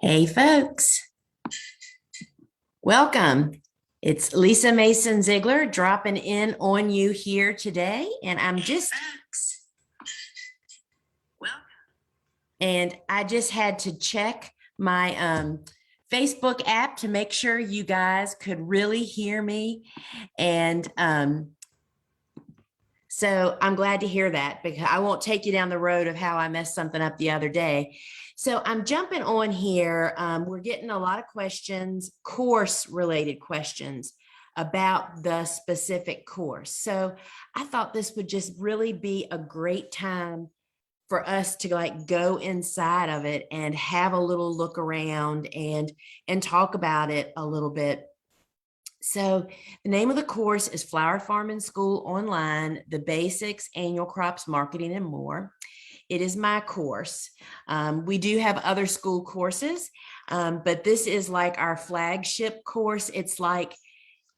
Hey folks, welcome. It's Lisa Mason Ziegler dropping in on you here today, and I just had to check my Facebook app to make sure you guys could really hear me, and so I'm glad to hear that because I won't take you down the road of how I messed something up the other day. So I'm jumping on here. We're getting a lot of questions, course related questions about the specific course. So I thought this would just really be a great time for us to go inside of it and have a little look around and talk about it a little bit. So the name of the course is Flower Farming School Online, the Basics, Annual Crops, Marketing, and More. It is my course. We do have other school courses, but this is like our flagship course. It's like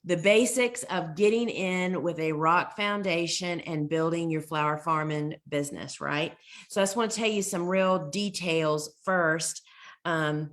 the basics of getting in with a rock foundation and building your flower farming business, right? So I just want to tell you some real details first. Hi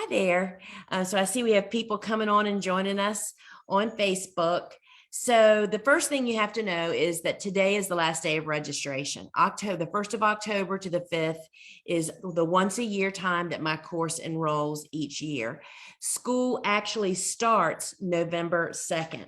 there. So I see we have people coming on and joining us on Facebook. So the first thing you have to know is that today is the last day of registration. The 1st of October to the 5th is the once a year time that my course enrolls each year. School actually starts November 2nd.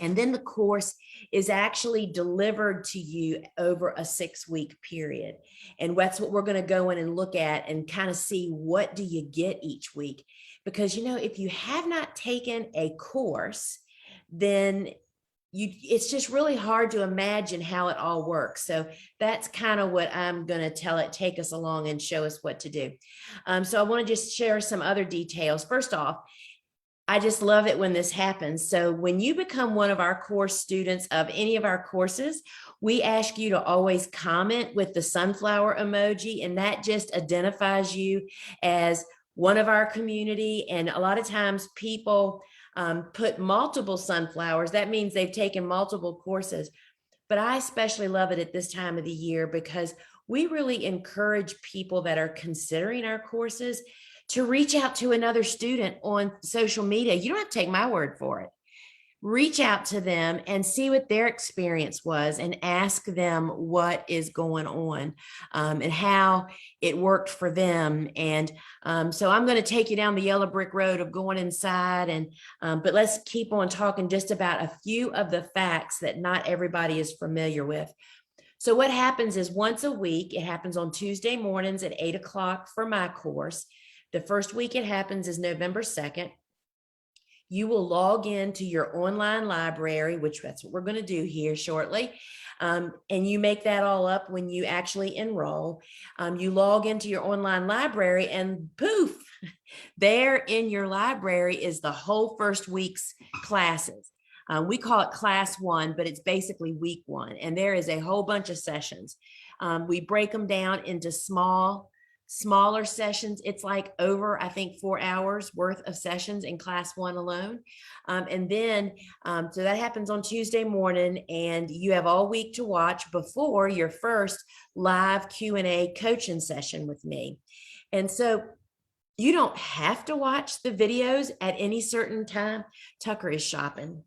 And then the course is actually delivered to you over a 6-week period. And that's what we're going to go in and look at and kind of see what do you get each week. Because, if you have not taken a course, then it's just really hard to imagine how it all works. So that's kind of what I'm going to take us along and show us what to do. So I want to just share some other details. First off, I just love it when this happens. So when you become one of our course students of any of our courses, we ask you to always comment with the sunflower emoji, and that just identifies you as one of our community. And a lot of times people put multiple sunflowers. That means they've taken multiple courses. But I especially love it at this time of the year because we really encourage people that are considering our courses to reach out to another student on social media. You don't have to take my word for it. Reach out to them and see what their experience was and ask them what is going on and how it worked for them. And so I'm going to take you down the yellow brick road of going inside, but let's keep on talking just about a few of the facts that not everybody is familiar with. So what happens is once a week, it happens on Tuesday mornings at 8 o'clock for my course. The first week it happens is November 2nd. You will log into your online library, which that's what we're going to do here shortly. And you make that all up when you actually enroll. You log into your online library and poof, there in your library is the whole first week's classes. We call it class 1, but it's basically week 1. And there is a whole bunch of sessions. We break them down into smaller sessions. It's like over, I think, 4 hours worth of sessions in class 1 alone. And then, so that happens on Tuesday morning, and you have all week to watch before your first live Q&A coaching session with me. And so you don't have to watch the videos at any certain time. Tucker is shopping.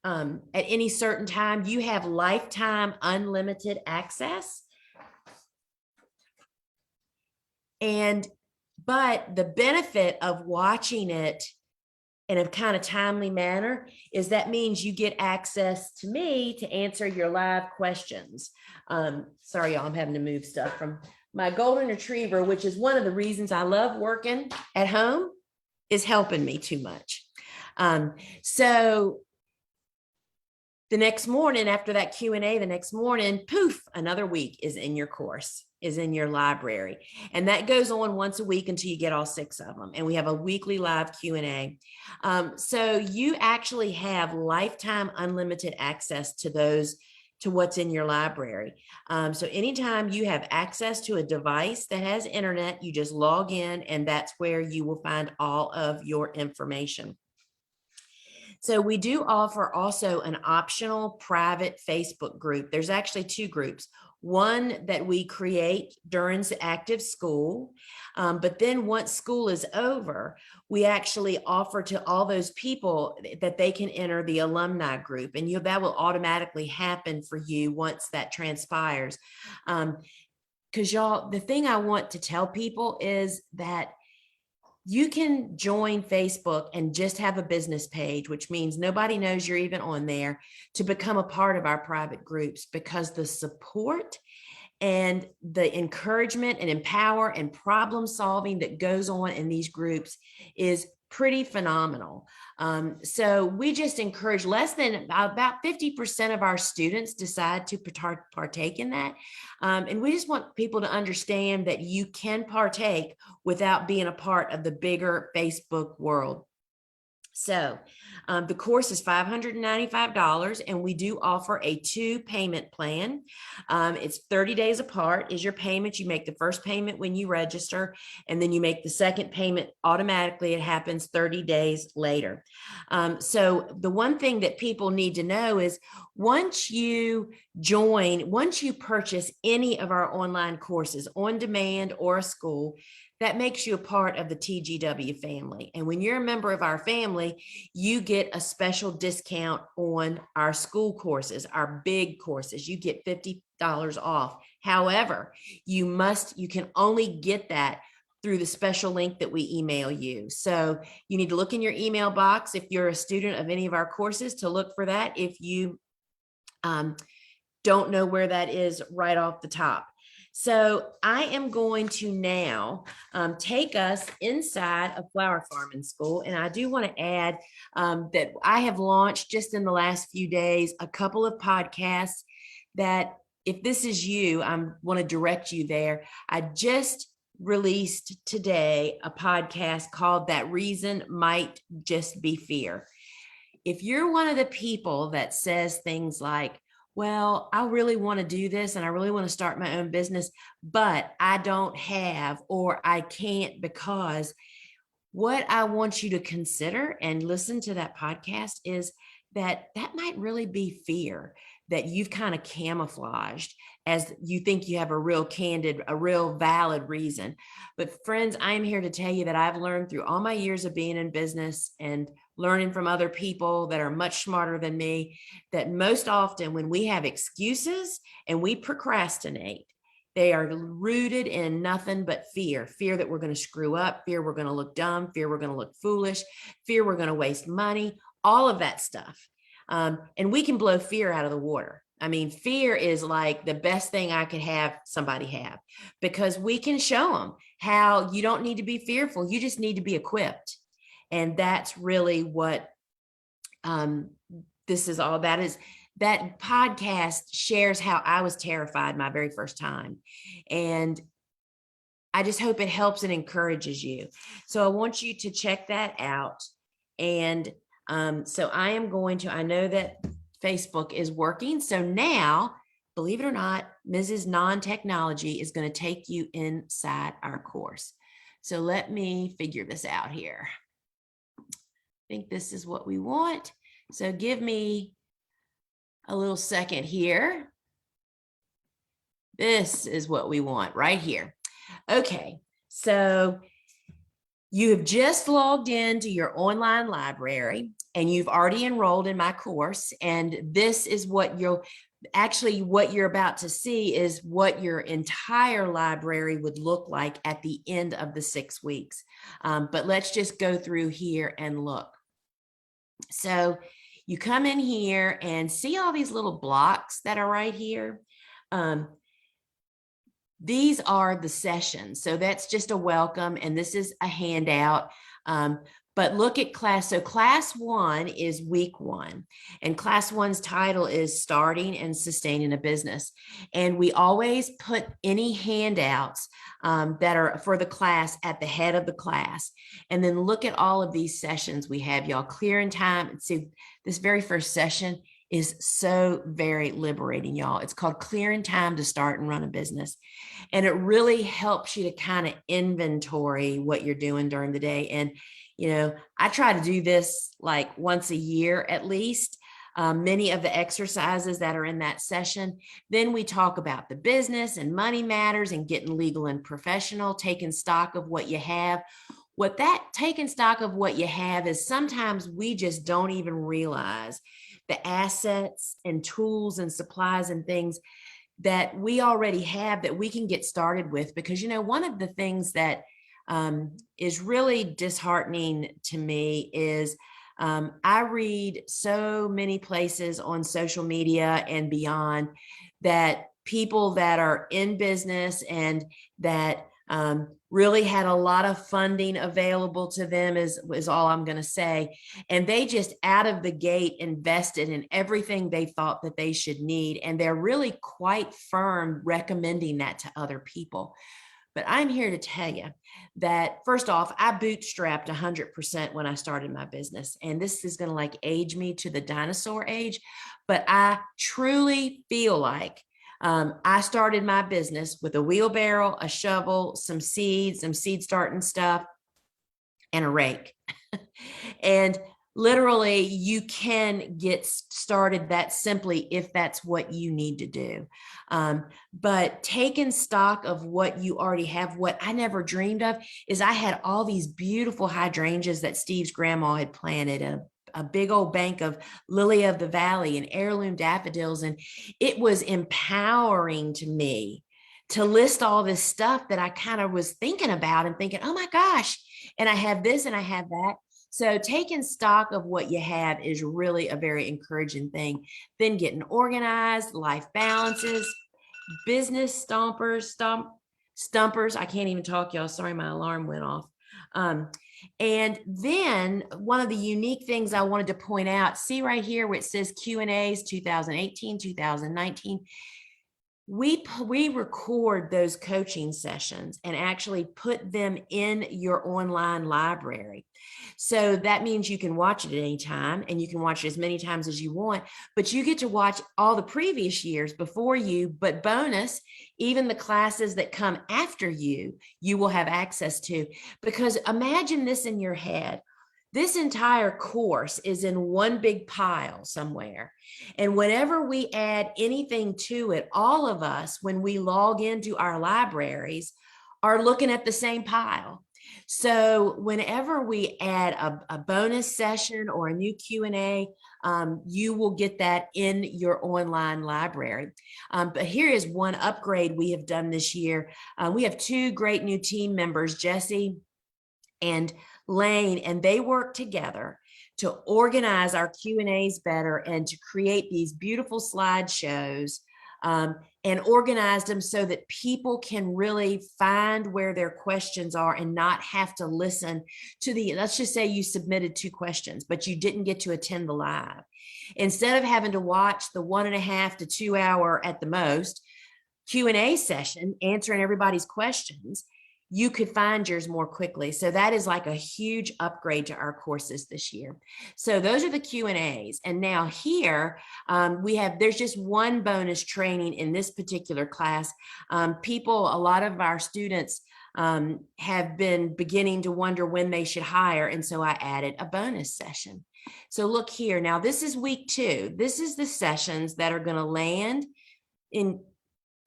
At any certain time, you have lifetime unlimited access. But the benefit of watching it in a kind of timely manner is that means you get access to me to answer your live questions. Sorry, y'all, I'm having to move stuff from my golden retriever, which is one of the reasons I love working at home, is helping me too much. So the next morning after that Q&A, the next morning, poof, another week is in your course, is in your library. And that goes on once a week until you get all 6 of them. And we have a weekly live Q&A. So you actually have lifetime unlimited access to what's in your library. So anytime you have access to a device that has internet, you just log in, and that's where you will find all of your information. So we do offer also an optional private Facebook group. There's actually 2 groups. One that we create during active school. But then once school is over, we actually offer to all those people that they can enter the alumni group, and that will automatically happen for you once that transpires. Because y'all, the thing I want to tell people is that you can join Facebook and just have a business page, which means nobody knows you're even on there, to become a part of our private groups, because the support and the encouragement and empower and problem solving that goes on in these groups is pretty phenomenal. So we just encourage, less than about 50% of our students decide to partake in that. And we just want people to understand that you can partake without being a part of the bigger Facebook world. So the course is $595, and we do offer a 2-payment plan. It's 30 days apart is your payment. You make the first payment when you register, and then you make the second payment automatically. It happens 30 days later. So the one thing that people need to know is, once you purchase any of our online courses, on demand or a school, that makes you a part of the TGW family. And when you're a member of our family, you get a special discount on our school courses, our big courses. You get $50 off. However, you can only get that through the special link that we email you. So you need to look in your email box if you're a student of any of our courses, to look for that if you don't know where that is right off the top. So I am going to now take us inside of Flower Farming School. And I do want to add that I have launched, just in the last few days, a couple of podcasts that, if this is you, I want to direct you there. I just released today a podcast called That Reason Might Just Be Fear. If you're one of the people that says things like, well, I really want to do this and I really want to start my own business, but I don't have, or I can't because, what I want you to consider and listen to that podcast is that might really be fear that you've kind of camouflaged as you think you have a real valid reason. But friends, I'm here to tell you that I've learned through all my years of being in business and learning from other people that are much smarter than me, that most often when we have excuses and we procrastinate, they are rooted in nothing but fear that we're going to screw up, fear we're going to look dumb, fear we're going to look foolish, fear we're going to waste money, all of that stuff. And we can blow fear out of the water. I mean, fear is like the best thing I could have somebody have, because we can show them how you don't need to be fearful. You just need to be equipped. And that's really what this is all about. Is that podcast shares how I was terrified my very first time. And I just hope it helps and encourages you. So I want you to check that out. And so I know that Facebook is working. So now, believe it or not, Mrs. Non-Technology is going to take you inside our course. So let me figure this out here. I think this is what we want. So give me a little second here. This is what we want right here. Okay, so you have just logged into your online library and you've already enrolled in my course. And this is what you're about to see is what your entire library would look like at the end of the 6 weeks. But let's just go through here and look. So you come in here and see all these little blocks that are right here. These are the sessions. So that's just a welcome, and this is a handout. But look at class. So class 1 is week 1, and class 1's title is Starting and Sustaining a Business. And we always put any handouts that are for the class at the head of the class. And then look at all of these sessions we have, y'all. Clearing time. See, this very first session is so very liberating, y'all. It's called Clearing Time to Start and Run a Business. And it really helps you to kind of inventory what you're doing during the day. And, I try to do this like once a year at least. many of the exercises that are in that session. Then we talk about the business and money matters and getting legal and professional, taking stock of what you have. What that taking stock of what you have is sometimes we just don't even realize the assets and tools and supplies and things that we already have that we can get started with. Because, one of the things that is really disheartening to me is I read so many places on social media and beyond that people that are in business and that really had a lot of funding available to them is all I'm going to say. And they just out of the gate invested in everything they thought that they should need. And they're really quite firm recommending that to other people. But I'm here to tell you that first off, I bootstrapped 100% when I started my business. And this is going to age me to the dinosaur age. But I truly feel like I started my business with a wheelbarrow, a shovel, some seed starting stuff, and a rake. And literally, you can get started that simply if that's what you need to do. But taking stock of what you already have, what I never dreamed of is I had all these beautiful hydrangeas that Steve's grandma had planted and a big old bank of lily of the valley and heirloom daffodils. And it was empowering to me to list all this stuff that I kind of was thinking about and thinking, oh my gosh, and I have this and I have that. So taking stock of what you have is really a very encouraging thing. Then getting organized, life balances, business stumpers. I can't even talk, y'all. Sorry, my alarm went off. And then one of the unique things I wanted to point out, see right here where it says Q&As 2018, 2019. We record those coaching sessions and actually put them in your online library. So that means you can watch it at any time and you can watch it as many times as you want, but you get to watch all the previous years before you, but bonus, even the classes that come after you will have access to. Because imagine this in your head. This entire course is in one big pile somewhere. And whenever we add anything to it, all of us, when we log into our libraries, are looking at the same pile. So whenever we add a bonus session or a new Q&A, you will get that in your online library. But here is one upgrade we have done this year. We have two great new team members, Jesse and Lane, and they work together to organize our Q&As better and to create these beautiful slideshows and organize them so that people can really find where their questions are and not have to listen to let's just say you submitted 2 questions, but you didn't get to attend the live. Instead of having to watch the 1.5 to 2 hour at the most Q&A session, answering everybody's questions, you could find yours more quickly. So that is a huge upgrade to our courses this year. So those are the Q&As. And now here there's just one bonus training in this particular class. A lot of our students have been beginning to wonder when they should hire. And so I added a bonus session. So look here. Now this is week 2. This is the sessions that are going to land in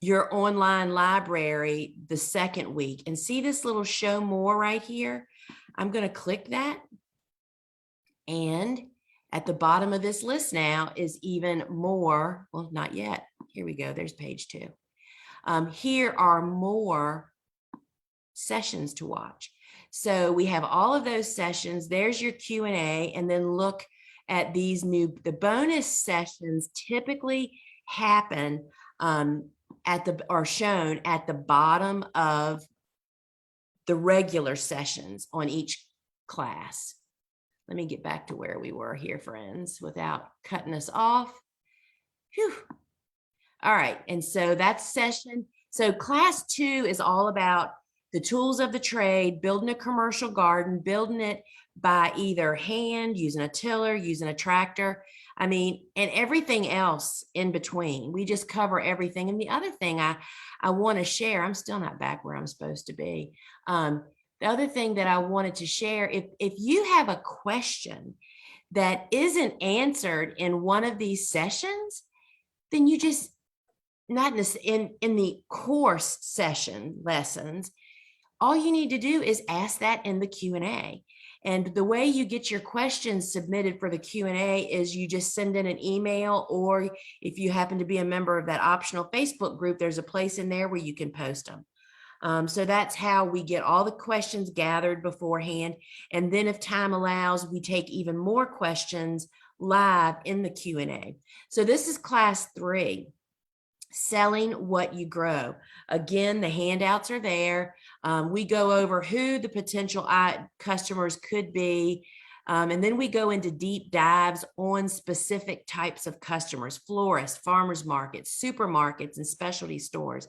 your online library the second week. And see this little show more right here? I'm going to click that. And at the bottom of this list now is even more. Well, not yet. Here we go. There's page 2. Here are more sessions to watch. So we have all of those sessions. There's your Q&A. And then look at these the bonus sessions typically happen are shown at the bottom of the regular sessions on each class. Let me get back to where we were here, friends, without cutting us off. Whew. All right, and so that's session. So class 2 is all about the tools of the trade, building a commercial garden, building it by either hand, using a tiller, using a tractor. And everything else in between. We just cover everything. And the other thing I want to share, I'm still not back where I'm supposed to be. The other thing that I wanted to share, if you have a question that isn't answered in one of these sessions, then you just, not in the course session lessons, all you need to do is ask that in the Q&A. And the way you get your questions submitted for the Q&A is you just send in an email, or if you happen to be a member of that optional Facebook group, there's a place in there where you can post them. So that's how we get all the questions gathered beforehand. And then if time allows, we take even more questions live in the Q&A. So this is class 3. Selling what you grow. Again, the handouts are there. We go over who the potential customers could be. And then we go into deep dives on specific types of customers: florists, farmers markets, supermarkets, and specialty stores,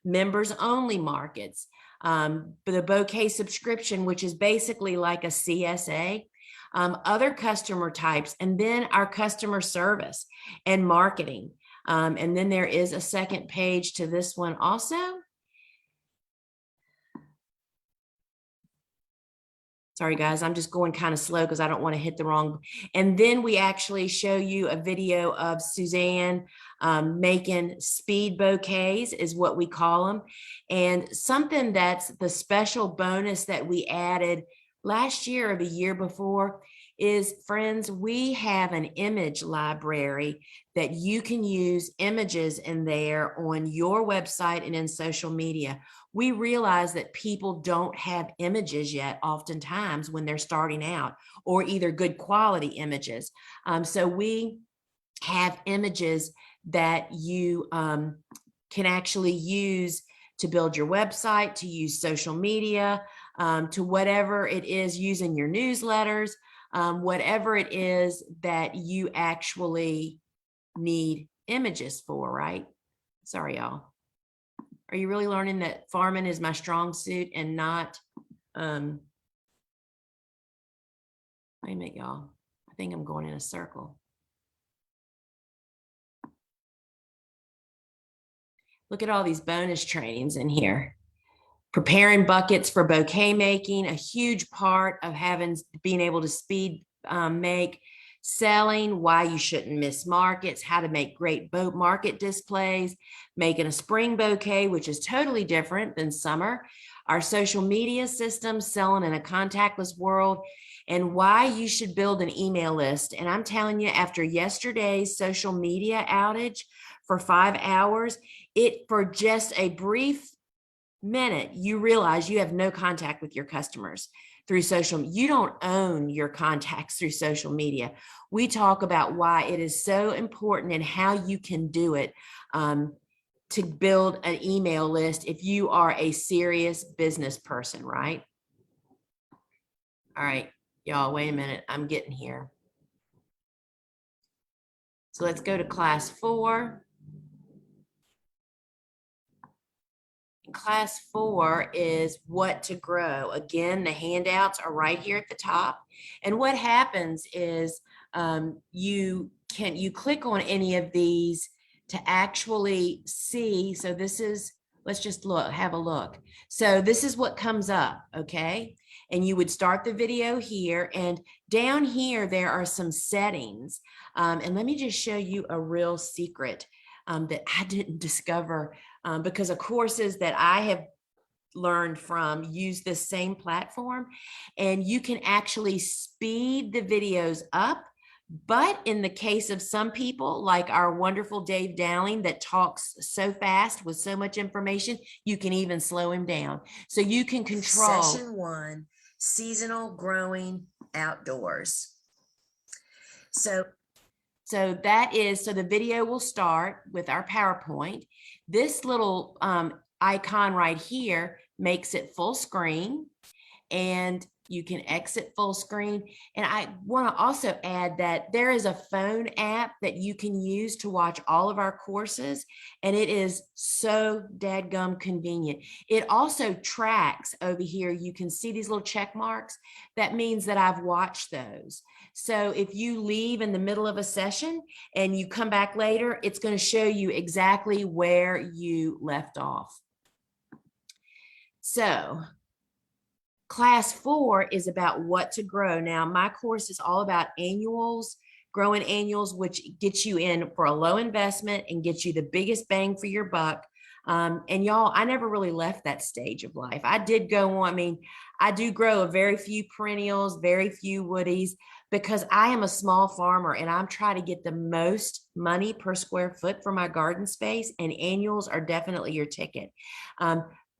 members only markets, the bouquet subscription, which is basically like a CSA, other customer types, and then our customer service and marketing. And then there is a second page to this one also. Sorry, guys, I'm just going kind of slow because I don't want to hit the wrong. And then we actually show you a video of Suzanne making speed bouquets, is what we call them. And something that's the special bonus that we added last year or the year before is, friends, we have an image library that you can use images in there on your website and in social media. We realize that people don't have images yet oftentimes when they're starting out, or either good quality images. So we have images that you can actually use to build your website, to use social media, to whatever it is, using your newsletters, whatever it is that you actually need images for, right? Sorry, y'all. Are you really learning that farming is my strong suit and not, wait a minute, y'all. I think I'm going in a circle. Look at all these bonus trainings in here. Preparing buckets for bouquet making, a huge part of being able to speed make. Selling, why you shouldn't miss markets, how to make great boat market displays, making a spring bouquet, which is totally different than summer. Our social media system, selling in a contactless world, and why you should build an email list. And I'm telling you, after yesterday's social media outage for 5 hours, for just a brief minute, you realize you have no contact with your customers through social. You don't own your contacts through social media. We talk about why it is so important and how you can do it to build an email list if you are a serious business person, right? All right, y'all, wait a minute. I'm getting here. So let's go to class 4. Class 4 is what to grow. Again, the handouts are right here at the top. And what happens is you click on any of these to actually see. So this is, let's just have a look. So this is what comes up, okay? And you would start the video here, and down here, there are some settings. And let me just show you a real secret that I didn't discover because of courses that I have learned from use this same platform, and you can actually speed the videos up. But in the case of some people, like our wonderful Dave Dowling that talks so fast with so much information, you can even slow him down. So you can control. Session 1, seasonal growing outdoors. So the video will start with our PowerPoint. This little icon right here makes it full screen, and you can exit full screen. And I want to also add that there is a phone app that you can use to watch all of our courses, and it is so dadgum convenient. It also tracks over here. You can see these little check marks. That means that I've watched those. So if you leave in the middle of a session and you come back later, it's going to show you exactly where you left off. So Class 4 is about what to grow. Now, my course is all about annuals, growing annuals, which gets you in for a low investment and gets you the biggest bang for your buck. And y'all, I never really left that stage of life. I did go on, I mean, I do grow a very few perennials, very few woodies, because I am a small farmer and I'm trying to get the most money per square foot for my garden space, and annuals are definitely your ticket.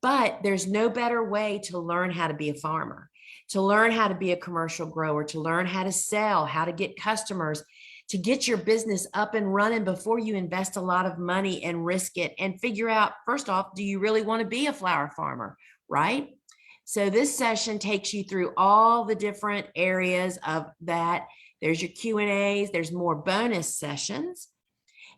But there's no better way to learn how to be a farmer, to learn how to be a commercial grower, to learn how to sell, how to get customers, to get your business up and running before you invest a lot of money and risk it and figure out, first off, do you really want to be a flower farmer, right? So this session takes you through all the different areas of that. There's your Q&As, there's more bonus sessions.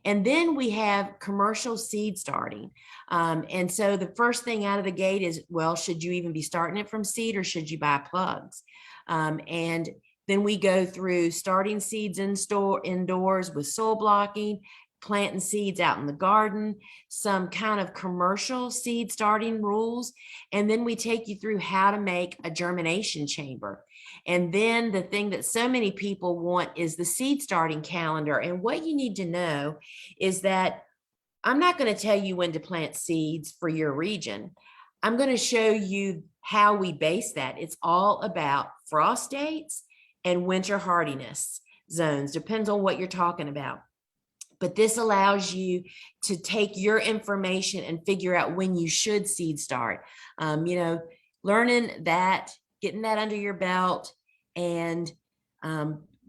And then we have commercial seed starting. And so the first thing out of the gate is, well, should you even be starting it from seed or should you buy plugs? And then we go through starting seeds indoors with soil blocking, planting seeds out in the garden, some kind of commercial seed starting rules. And then we take you through how to make a germination chamber. And then the thing that so many people want is the seed starting calendar. And what you need to know is that I'm not going to tell you when to plant seeds for your region. I'm going to show you how we base that. It's all about frost dates and winter hardiness zones, depends on what you're talking about. But this allows you to take your information and figure out when you should seed start. Learning that, getting that under your belt, and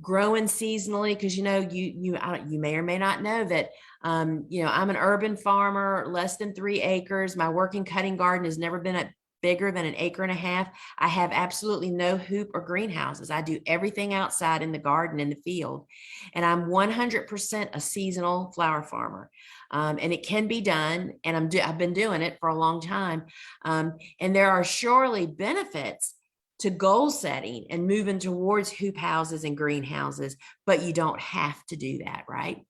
growing seasonally, because you may or may not know that I'm an urban farmer, less than 3 acres. My working cutting garden has never been bigger than 1.5 acres. I have absolutely no hoop or greenhouses. I do everything outside in the garden, in the field, and I'm 100% a seasonal flower farmer. And it can be done, and I've been doing it for a long time. And there are surely benefits to goal setting and moving towards hoop houses and greenhouses, but you don't have to do that, right?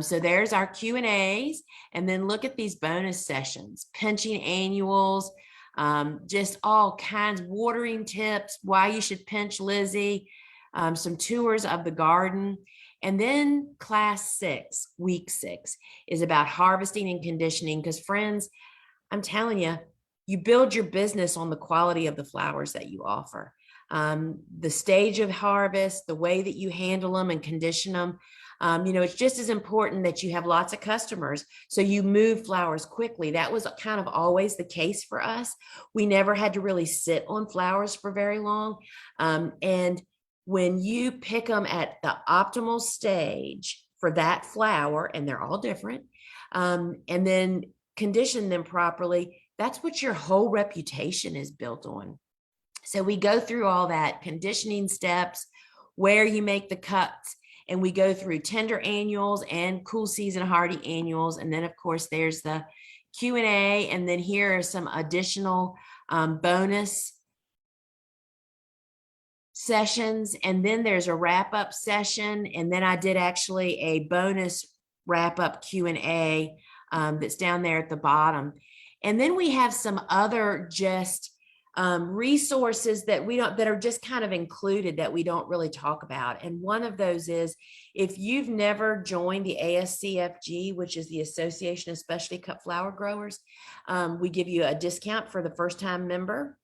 So there's our Q&As, and then look at these bonus sessions, pinching annuals, just all kinds, watering tips, why you should pinch Lizzie, some tours of the garden. And then class 6, week 6, is about harvesting and conditioning, because friends, I'm telling you, you build your business on the quality of the flowers that you offer. The stage of harvest, the way that you handle them and condition them. It's just as important that you have lots of customers, so you move flowers quickly. That was kind of always the case for us. We never had to really sit on flowers for very long. And when you pick them at the optimal stage for that flower, and they're all different, and then condition them properly, that's what your whole reputation is built on. So we go through all that conditioning steps, where you make the cuts, and we go through tender annuals and cool season hardy annuals. And then of course there's the Q&A, and then here are some additional bonus sessions. And then there's a wrap-up session, and then I did actually a bonus wrap-up Q&A that's down there at the bottom. And then we have some other just resources that are just kind of included that we don't really talk about. And one of those is, if you've never joined the ASCFG, which is the Association of Specialty Cut Flower Growers, we give you a discount for the first time member.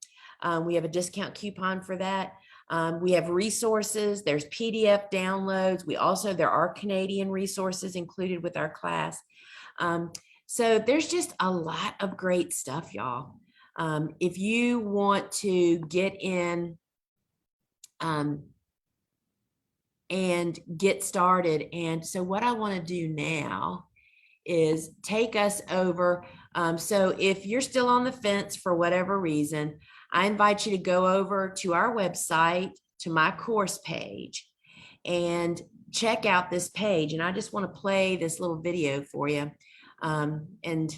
We have a discount coupon for that. We have resources, there's PDF downloads. There are Canadian resources included with our class. So there's just a lot of great stuff, y'all. If you want to get in and get started. And so what I want to do now is take us over. So if you're still on the fence for whatever reason, I invite you to go over to our website, to my course page, and check out this page. And I just want to play this little video for you and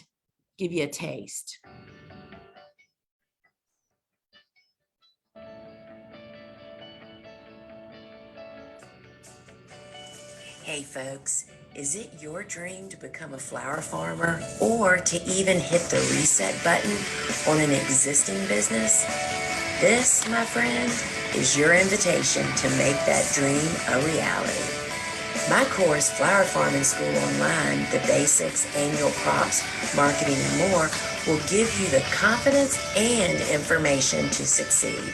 give you a taste. Hey folks, is it your dream to become a flower farmer, or to even hit the reset button on an existing business? This, my friend, is your invitation to make that dream a reality. My course, Flower Farming School Online, The Basics, Annual Crops, Marketing, and More, will give you the confidence and information to succeed.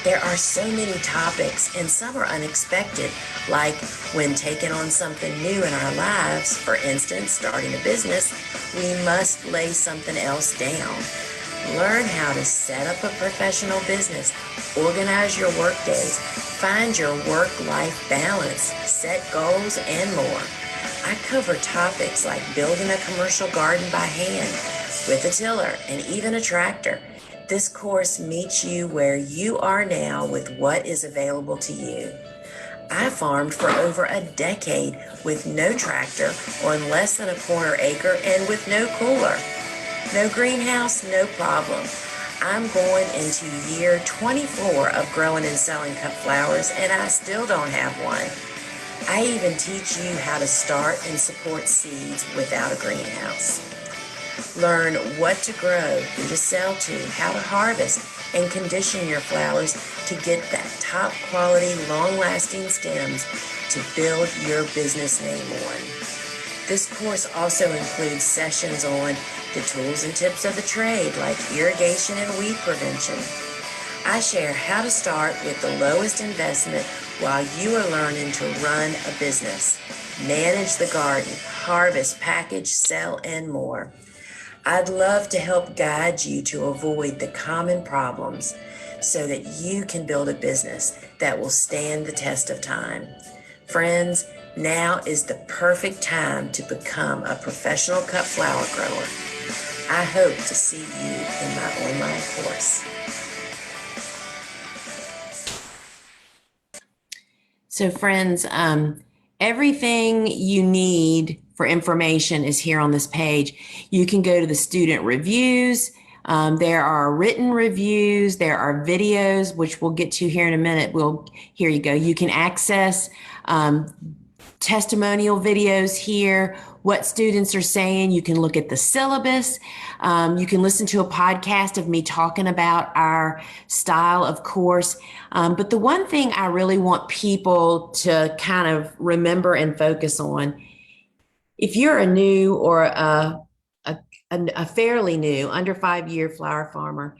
There are so many topics, and some are unexpected, like when taking on something new in our lives, for instance, starting a business, we must lay something else down. Learn how to set up a professional business, organize your work days, find your work-life balance, set goals, and more. I cover topics like building a commercial garden by hand, with a tiller, and even a tractor. This course meets you where you are now with what is available to you. I farmed for over a decade with no tractor, on less than a quarter acre, and with no cooler. No greenhouse, no problem. I'm going into year 24 of growing and selling cut flowers, and I still don't have one. I even teach you how to start and support seeds without a greenhouse. Learn what to grow, who to sell to, how to harvest, and condition your flowers to get that top quality, long-lasting stems to build your business name on. This course also includes sessions on the tools and tips of the trade, like irrigation and weed prevention. I share how to start with the lowest investment while you are learning to run a business, manage the garden, harvest, package, sell, and more. I'd love to help guide you to avoid the common problems so that you can build a business that will stand the test of time. Friends, now is the perfect time to become a professional cut flower grower. I hope to see you in my online course. So friends, everything you need for information is here on this page. You can go to the student reviews. There are written reviews. There are videos, which we'll get to here in a minute. Here you go. You can access testimonial videos here, what students are saying. You can look at the syllabus. You can listen to a podcast of me talking about our style of course. But the one thing I really want people to kind of remember and focus on, if you're a new or a fairly new, under 5-year flower farmer,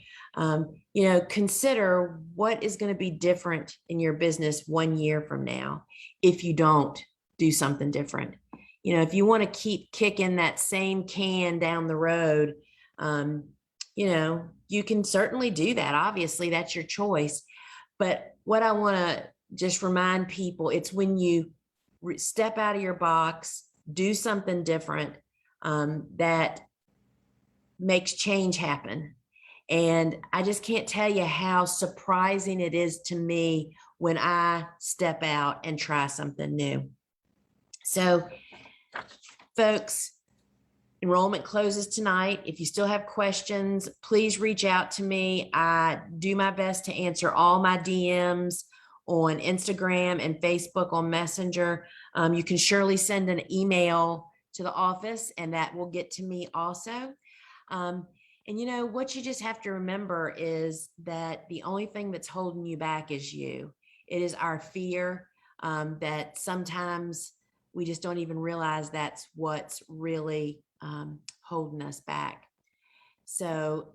consider what is going to be different in your business 1 year from now if you don't do something different. If you want to keep kicking that same can down the road, you can certainly do that. Obviously, that's your choice. But what I want to just remind people, it's when you step out of your box, do something different, that makes change happen. And I just can't tell you how surprising it is to me when I step out and try something new. So, folks, enrollment closes tonight. If you still have questions, please reach out to me. I do my best to answer all my DMs on Instagram and Facebook on Messenger. You can surely send an email to the office, and that will get to me also. And what you just have to remember is that the only thing that's holding you back is you. It is our fear that sometimes we just don't even realize that's what's really holding us back. So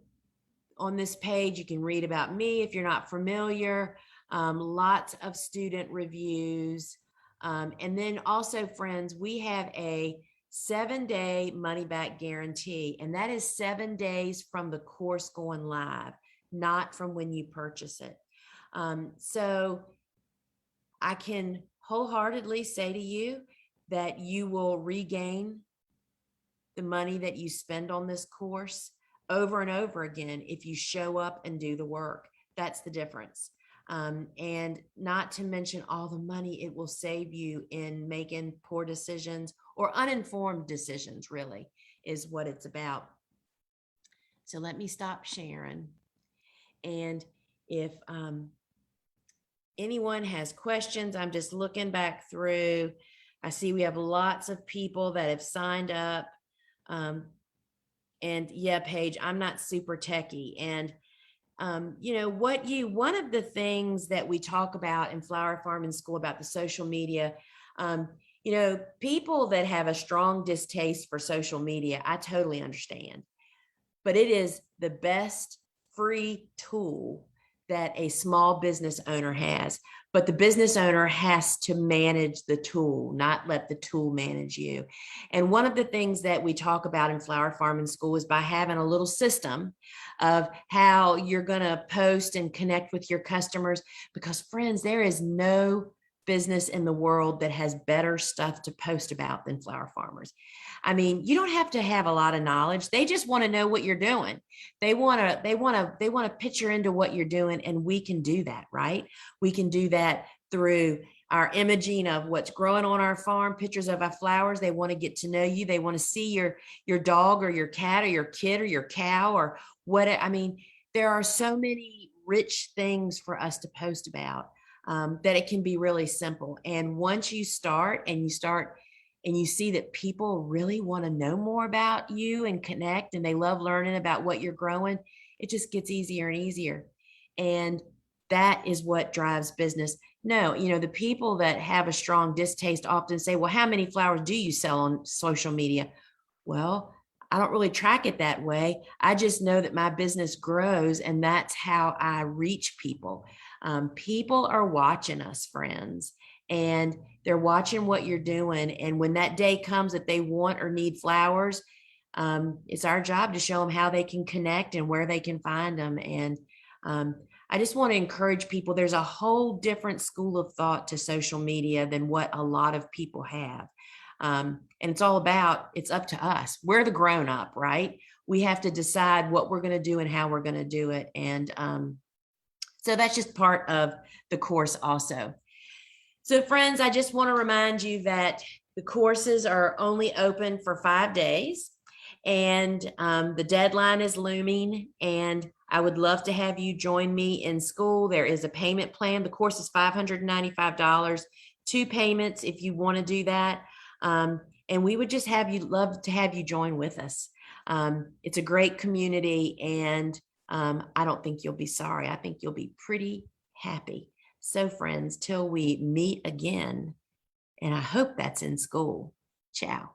on this page, you can read about me if you're not familiar, lots of student reviews. And then also, friends, we have a 7-day money-back guarantee, and that is 7 days from the course going live, not from when you purchase it. So I can wholeheartedly say to you that you will regain the money that you spend on this course over and over again if you show up and do the work. That's the difference. And not to mention all the money it will save you in making poor decisions or uninformed decisions, really, is what it's about. So let me stop sharing. And if anyone has questions, I'm just looking back through. I see we have lots of people that have signed up. And yeah, Paige, I'm not super techie. And one of the things that we talk about in Flower Farming School about the social media, people that have a strong distaste for social media, I totally understand, but it is the best free tool that a small business owner has. But the business owner has to manage the tool, not let the tool manage you. And one of the things that we talk about in Flower Farming School is by having a little system of how you're going to post and connect with your customers. Because, friends, there is no business in the world that has better stuff to post about than Flower Farmers. I mean, you don't have to have a lot of knowledge. They just want to know what you're doing. They want to picture into what you're doing, and we can do that, right? We can do that through our imaging of what's growing on our farm, pictures of our flowers. They want to get to know you. They want to see your dog or your cat or your kid or your cow or what. I mean, there are so many rich things for us to post about, that it can be really simple. And once you start and you see that people really want to know more about you and connect, and they love learning about what you're growing, it just gets easier and easier. And that is what drives business. No, the people that have a strong distaste often say, well, how many flowers do you sell on social media? Well, I don't really track it that way. I just know that my business grows, and that's how I reach people. People are watching us, friends, and they're watching what you're doing. And when that day comes that they want or need flowers, it's our job to show them how they can connect and where they can find them. And I just want to encourage people. There's a whole different school of thought to social media than what a lot of people have. And it's up to us. We're the grown up, right? We have to decide what we're going to do and how we're going to do it. And so that's just part of the course also. So friends, I just want to remind you that the courses are only open for 5 days, and the deadline is looming, and I would love to have you join me in school. There is a payment plan. The course is $595, 2 payments if you want to do that. And we would just love to have you join with us. It's a great community, and I don't think you'll be sorry. I think you'll be pretty happy. So friends, till we meet again, and I hope that's in school. Ciao.